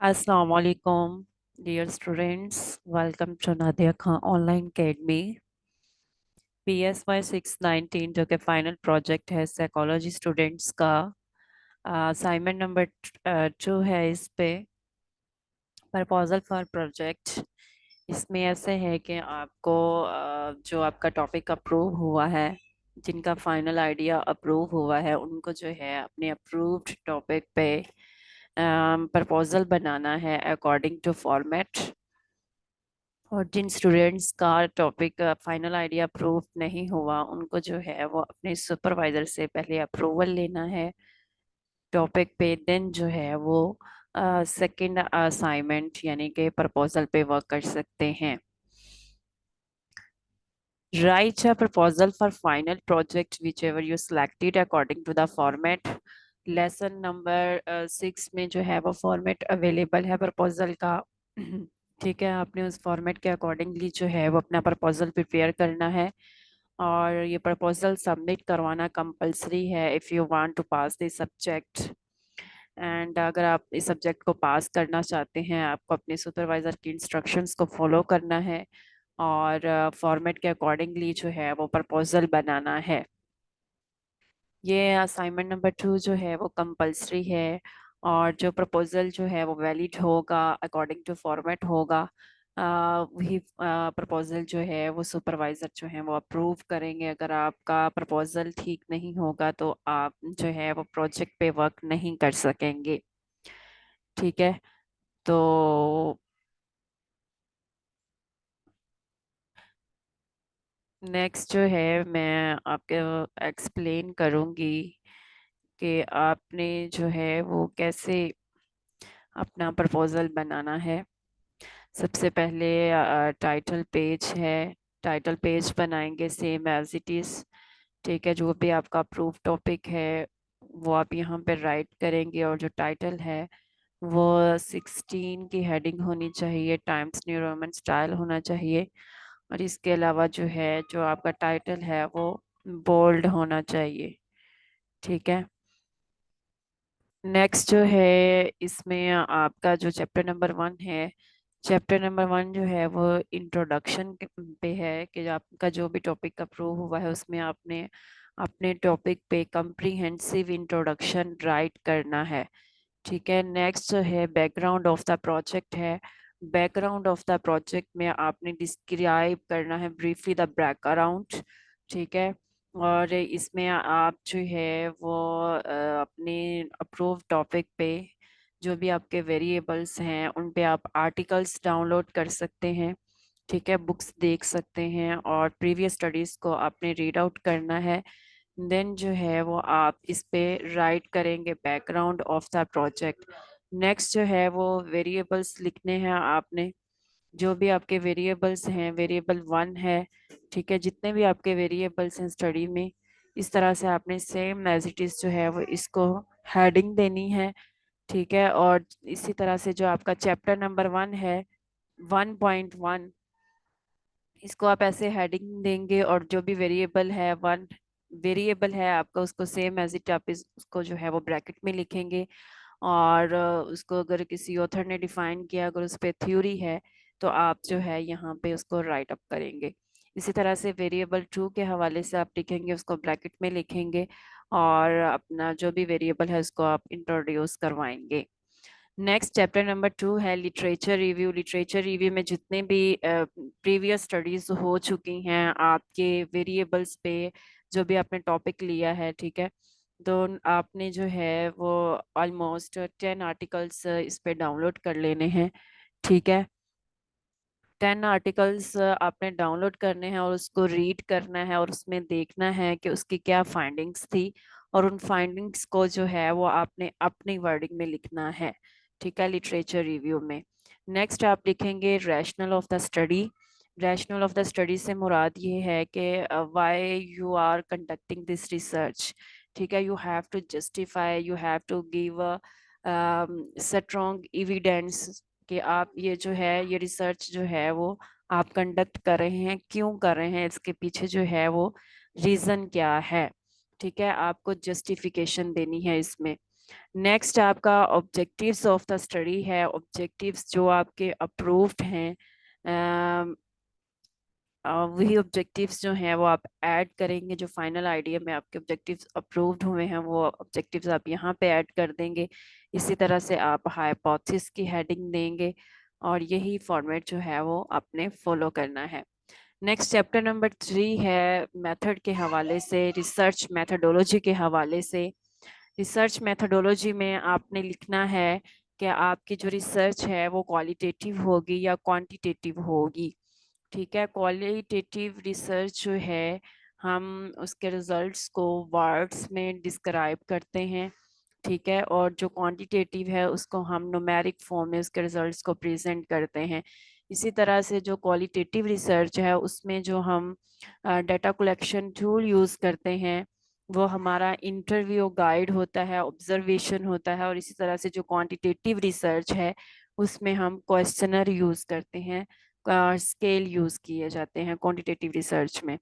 Assalamu alaikum, dear students. Welcome to Nadia Khan Online Academy. PSY 619 जो कि final project है psychology students का assignment number 2 है। इस पे प्रपोजल फॉर प्रोजेक्ट इसमें ऐसे है कि आपको जो आपका टॉपिक अप्रूव हुआ है, जिनका फाइनल आइडिया अप्रूव हुआ है, उनको जो है अपने अप्रूव्ड टॉपिक पे प्रपोजल बनाना है अकॉर्डिंग टू फॉर्मेट। और जिन स्टूडेंट्स का टॉपिक फाइनल आइडिया अप्रूव नहीं हुआ, उनको जो है वो अपने सुपरवाइजर से पहले अप्रूवल लेना है टॉपिक पे, देन जो है वो सेकंड असाइनमेंट यानी कि प्रपोजल पे वर्क कर सकते हैं। Write a proposal for final project whichever you selected according to the format। Lesson number 6 में जो है वो फॉर्मेट अवेलेबल है प्रपोजल का। ठीक है, आपने उस फॉर्मेट के अकॉर्डिंगली जो है वो अपना प्रपोजल प्रिपेयर करना है और ये प्रपोजल सबमिट करवाना कंपलसरी है if you want to pass this subject. And अगर आप इस सब्जेक्ट को पास करना चाहते हैं, आपको अपने सुपरवाइजर की इंस्ट्रक्शंस को फॉलो करना है और फॉर्मेट के अकॉर्डिंगली जो है वो प्रपोजल बनाना है। ये असाइनमेंट नंबर 2 जो है वो कंपलसरी है और जो प्रपोजल जो है वो वैलिड होगा, अकॉर्डिंग टू फॉर्मेट होगा। वही प्रपोजल जो है वो सुपरवाइजर जो है वो अप्रूव करेंगे। अगर आपका प्रपोजल ठीक नहीं होगा तो आप जो है वो प्रोजेक्ट पे वर्क नहीं कर सकेंगे। ठीक है, तो नेक्स्ट जो है मैं आपको एक्सप्लेन करूंगी कि आपने जो है वो कैसे अपना प्रपोजल बनाना है। सबसे पहले टाइटल पेज है, टाइटल पेज बनाएंगे सेम एज इट इज़। ठीक है, जो भी आपका अप्रूव टॉपिक है वो आप यहाँ पे राइट करेंगे और जो टाइटल है वो 16 की हेडिंग होनी चाहिए, टाइम्स न्यू रोमन स्टाइल होना चाहिए। और इसके अलावा जो है जो आपका टाइटल है वो बोल्ड होना चाहिए। ठीक है, नेक्स्ट जो है इसमें आपका जो चैप्टर नंबर 1 है, चैप्टर नंबर 1 जो है वो इंट्रोडक्शन पे है कि आपका जो भी टॉपिक अप्रूव हुआ है उसमें आपने अपने टॉपिक पे कम्प्रीहेंसिव इंट्रोडक्शन राइट करना है। ठीक है, नेक्स्ट जो है बैकग्राउंड ऑफ द प्रोजेक्ट है। बैकग्राउंड ऑफ द प्रोजेक्ट में आपने डिस्क्राइब करना है ब्रीफली द बैकग्राउंड। ठीक है, और इसमें आप जो है वो अपने अप्रूव टॉपिक पे जो भी आपके वेरिएबल्स हैं उन पे आप आर्टिकल्स डाउनलोड कर सकते हैं। ठीक है, बुक्स देख सकते हैं और प्रीवियस स्टडीज को आपने रीड आउट करना है। देन जो है वो आप इस पे राइट करेंगे background of the project. Next जो है वो वेरिएबल्स लिखने हैं आपने। जो भी आपके वेरिएबल्स हैं, वेरिएबल 1 है, ठीक है, जितने भी आपके वेरिएबल्स हैं स्टडी में, इस तरह से आपने सेम एज इट इज जो है वो इसको हेडिंग देनी है। ठीक है, और इसी तरह से जो आपका चैप्टर नंबर 1 है 1.1, इसको आप ऐसे हेडिंग देंगे और जो भी वेरिएबल है 1 वेरिएबल है आपका, उसको सेम एज इट आप उसको जो है वो ब्रैकेट में लिखेंगे। और उसको अगर किसी ऑथर ने डिफाइन किया, अगर उस पर थ्योरी है तो आप जो है यहाँ पे उसको राइट अप करेंगे। इसी तरह से वेरिएबल 2 के हवाले से आप लिखेंगे, उसको ब्रैकेट में लिखेंगे और अपना जो भी वेरिएबल है उसको आप इंट्रोड्यूस करवाएंगे। नेक्स्ट चैप्टर नंबर 2 है लिटरेचर रिव्यू। लिटरेचर रिव्यू में जितने भी प्रीवियस स्टडीज हो चुकी हैं आपके वेरिएबल्स पे, जो भी आपने टॉपिक लिया है, ठीक है, तो आपने जो है वो ऑलमोस्ट 10 आर्टिकल्स इस पे डाउनलोड कर लेने हैं। ठीक है, 10 आर्टिकल्स आपने डाउनलोड करने हैं और उसको रीड करना है और उसमें देखना है कि उसकी क्या फाइंडिंग्स थी और उन फाइंडिंग्स को जो है वो आपने अपनी वर्डिंग में लिखना है। ठीक है, लिटरेचर रिव्यू में। नेक्स्ट आप लिखेंगे rationale of the study. Rationale of the study से मुराद ये है कि why you are conducting this research. ठीक है, you have to justify, you have to give strong evidence कि आप ये जो है ये रिसर्च जो है वो आप कंडक्ट कर रहे हैं, क्यों कर रहे हैं, इसके पीछे जो है वो रीजन क्या है। ठीक है, आपको जस्टिफिकेशन देनी है इसमें। नेक्स्ट आपका ऑब्जेक्टिव्स ऑफ द स्टडी है। ऑब्जेक्टिव्स जो आपके अप्रूव्ड हैं, वही ऑब्जेक्टिव्स जो हैं वो आप ऐड करेंगे। जो फाइनल आइडिया में आपके ऑब्जेक्टिव्स अप्रूव्ड हुए हैं वो ऑब्जेक्टिव्स आप यहाँ पे ऐड कर देंगे। इसी तरह से आप हाइपोथेसिस की हेडिंग देंगे और यही फॉर्मेट जो है वो आपने फॉलो करना है। नेक्स्ट चैप्टर नंबर 3 है मेथड के हवाले से, रिसर्च मेथडोलॉजी के हवाले से। रिसर्च मेथडोलॉजी में आपने लिखना है कि आपकी जो रिसर्च है वो क्वालिटेटिव होगी या क्वांटिटेटिव होगी। ठीक है, क्वालिटेटिव रिसर्च जो है हम उसके रिजल्ट्स को वर्ड्स में डिस्क्राइब करते हैं। ठीक है, और जो क्वांटिटेटिव है उसको हम न्यूमेरिक फॉर्म में उसके रिजल्ट्स को प्रेजेंट करते हैं। इसी तरह से जो क्वालिटेटिव रिसर्च है उसमें जो हम डाटा कलेक्शन टूल यूज़ करते हैं वो हमारा इंटरव्यू गाइड होता है, ऑब्जर्वेशन होता है। और इसी तरह से जो क्वांटिटेटिव रिसर्च है उसमें हम क्वेश्चनर यूज़ करते हैं, स्केल यूज़ किए जाते हैं क्वांटिटेटिव रिसर्च में।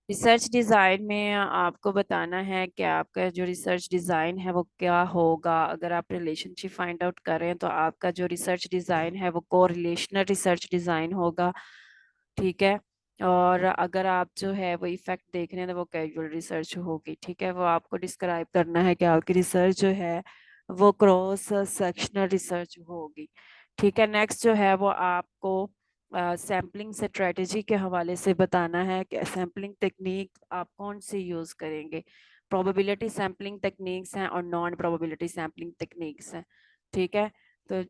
रिसर्च डिज़ाइन में आपको बताना है कि आपका जो रिसर्च डिज़ाइन है वो क्या होगा। अगर आप रिलेशनशिप फाइंड आउट कर रहे हैं तो आपका जो रिसर्च डिज़ाइन है वो कोरिलेशनल रिसर्च डिज़ाइन होगा। ठीक है, और अगर आप जो है वो इफेक्ट देख रहे हैं तो वो कैजुअल रिसर्च होगी। ठीक है, वो आपको डिस्क्राइब करना है कि आपकी रिसर्च जो है वो क्रॉस सेक्शनल रिसर्च होगी। ठीक है, नेक्स्ट जो है वो आपको सैम्पलिंग स्ट्रेटजी के हवाले से बताना है कि सैम्पलिंग टेक्निक आप कौन सी यूज़ करेंगे। प्रोबेबिलिटी सैम्पलिंग टेक्निक्स हैं और नॉन प्रोबेबिलिटी सैम्पलिंग टेक्निक्स हैं। ठीक है, तो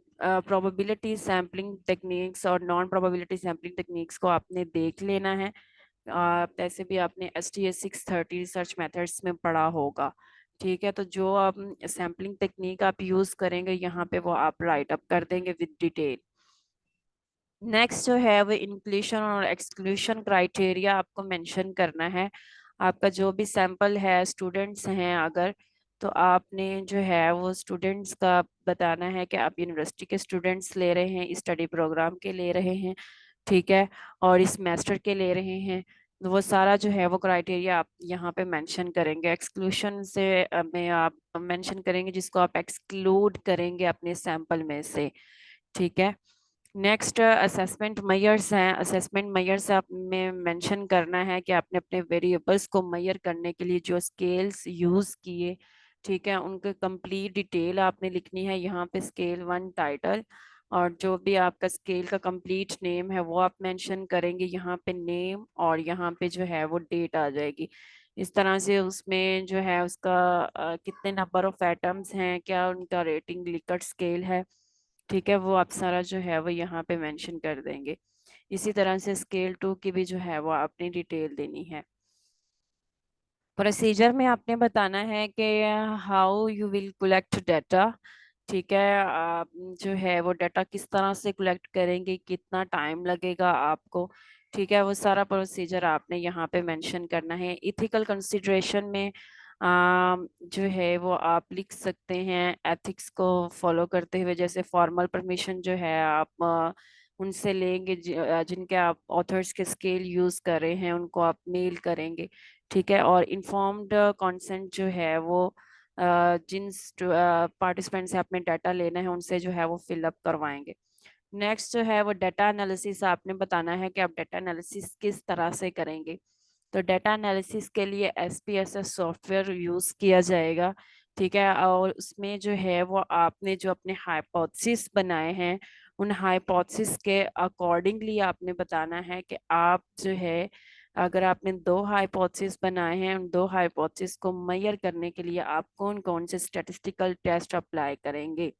प्रोबेबिलिटी सैम्पलिंग टेक्निक्स और नॉन प्रोबेबिलिटी सैम्पलिंग टेक्निक्स को आपने देख लेना है। ऐसे भी आपने STS 630 रिसर्च मेथड्स में पढ़ा होगा। ठीक है, तो जो आप सैम्पलिंग टेक्निक आप यूज़ करेंगे यहाँ पे वो आप राइट अप कर देंगे विद डिटेल। नेक्स्ट जो है वो इंक्लूशन और एक्सक्लूशन क्राइटेरिया आपको मेंशन करना है। आपका जो भी सैंपल है स्टूडेंट्स हैं अगर, तो आपने जो है वो स्टूडेंट्स का बताना है कि आप यूनिवर्सिटी के स्टूडेंट्स ले रहे हैं, स्टडी प्रोग्राम के ले रहे हैं। ठीक है, और इस सेमेस्टर के ले रहे हैं। तो वो सारा जो है वो क्राइटेरिया आप यहाँ पे मेंशन करेंगे। एक्सक्लूशन से में आप मेंशन करेंगे जिसको आप एक्सक्लूड करेंगे अपने सैंपल में से। ठीक है, नेक्स्ट असेसमेंट मेयर्स हैं। असेसमेंट मेयर्स आप में मेंशन करना है कि आपने अपने वेरिएबल्स को मेयर करने के लिए जो स्केल्स यूज़ किए, ठीक है, उनके कंप्लीट डिटेल आपने लिखनी है यहाँ पे। स्केल 1 टाइटल और जो भी आपका स्केल का कंप्लीट नेम है वो आप मेंशन करेंगे यहाँ पे, नेम, और यहाँ पे जो है वो डेट आ जाएगी। इस तरह से उसमें जो है उसका कितने नंबर ऑफ एटम्स हैं, क्या उनका रेटिंग लिकर्ट स्केल है। ठीक है, वो आप सारा जो है वो यहाँ पे मेंशन कर देंगे। इसी तरह से स्केल 2 की भी जो है वो आपने डिटेल देनी है। प्रोसीजर में आपने बताना है कि how you will collect data. ठीक है, आप जो है वो डाटा किस तरह से कलेक्ट करेंगे, कितना टाइम लगेगा आपको। ठीक है, वो सारा प्रोसीजर आपने यहाँ पे मेंशन करना है। इथिकल कंसिडरेशन में जो है वो आप लिख सकते हैं एथिक्स को फॉलो करते हुए। जैसे फॉर्मल परमिशन जो है आप उनसे लेंगे, जिनके आप ऑथर्स के स्केल यूज कर रहे हैं उनको आप मेल करेंगे। ठीक है, और इन्फॉर्म्ड कंसेंट जो है वो जिन पार्टिसिपेंट से आपने डाटा लेना है उनसे जो है वो फिलअप करवाएंगे। नेक्स्ट जो है वो डाटा एनालिसिस आपने बताना है कि आप डाटा एनालिसिस किस तरह से करेंगे। तो डाटा एनालिसिस के लिए SPSS सॉफ्टवेयर यूज किया जाएगा। ठीक है, और उसमें जो है वो आपने जो अपने हाइपोथेसिस बनाए हैं उन हाइपोथेसिस के अकॉर्डिंगली आपने बताना है कि आप जो है, अगर आपने 2 हाइपोथेसिस बनाए हैं उन 2 हाइपोथेसिस को मेजर करने के लिए आप कौन कौन से स्टैटिस्टिकल टेस्ट अप्लाई करेंगे।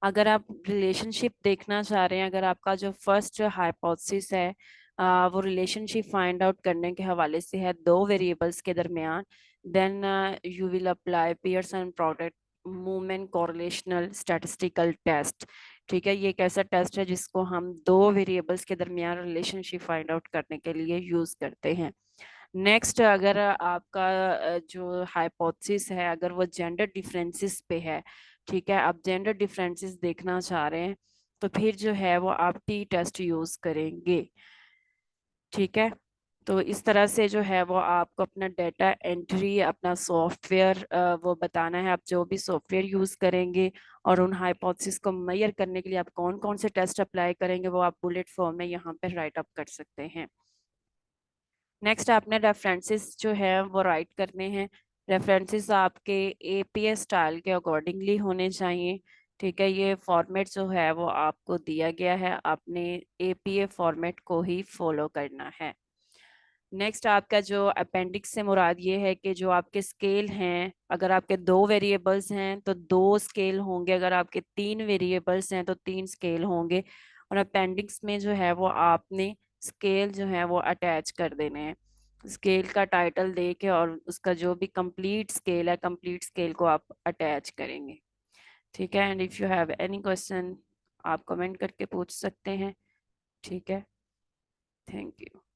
अगर आप रिलेशनशिप देखना चाह रहे हैं, अगर आपका जो फर्स्ट हाइपोथेसिस है वो रिलेशनशिप फाइंड आउट करने के हवाले से है 2 वेरिएबल्स के दरमियान, then you will apply Pearson product movement correlational statistical test. ठीक है, ये एक ऐसा टेस्ट है जिसको हम 2 वेरिएबल्स के दरमियान रिलेशनशिप फाइंड आउट करने के लिए यूज करते हैं। नेक्स्ट, अगर आपका जो हाइपोथेसिस है अगर वो जेंडर डिफरेंसेस पे है, ठीक है, आप जेंडर डिफरेंसेस देखना चाह रहे हैं तो फिर जो है वो आप T टेस्ट यूज करेंगे। ठीक है, तो इस तरह से जो है वो आपको अपना डेटा एंट्री, अपना सॉफ्टवेयर वो बताना है, आप जो भी सॉफ्टवेयर यूज करेंगे और उन हाइपोथेसिस को मेजर करने के लिए आप कौन कौन से टेस्ट अप्लाई करेंगे वो आप बुलेट फॉर्म में यहाँ पे राइट अप कर सकते हैं। नेक्स्ट आपने रेफरेंसेस जो है वो राइट करने हैं। रेफरेंसेस आपके एपीएस स्टाइल के अकॉर्डिंगली होने चाहिए। ठीक है, ये फॉर्मेट जो है वो आपको दिया गया है, आपने एपीए फॉर्मेट को ही फॉलो करना है। नेक्स्ट आपका जो अपेंडिक्स से मुराद ये है कि जो आपके स्केल हैं, अगर आपके 2 वेरिएबल्स हैं तो 2 स्केल होंगे, अगर आपके 3 वेरिएबल्स हैं तो 3 स्केल होंगे। और अपेंडिक्स में जो है वो आपने स्केल जो है वो अटैच कर देने हैं, स्केल का टाइटल दे के, और उसका जो भी कंप्लीट स्केल है कंप्लीट स्केल को आप अटैच करेंगे। ठीक है, and if you have any question आप कमेंट करके पूछ सकते हैं। ठीक है, थैंक यू।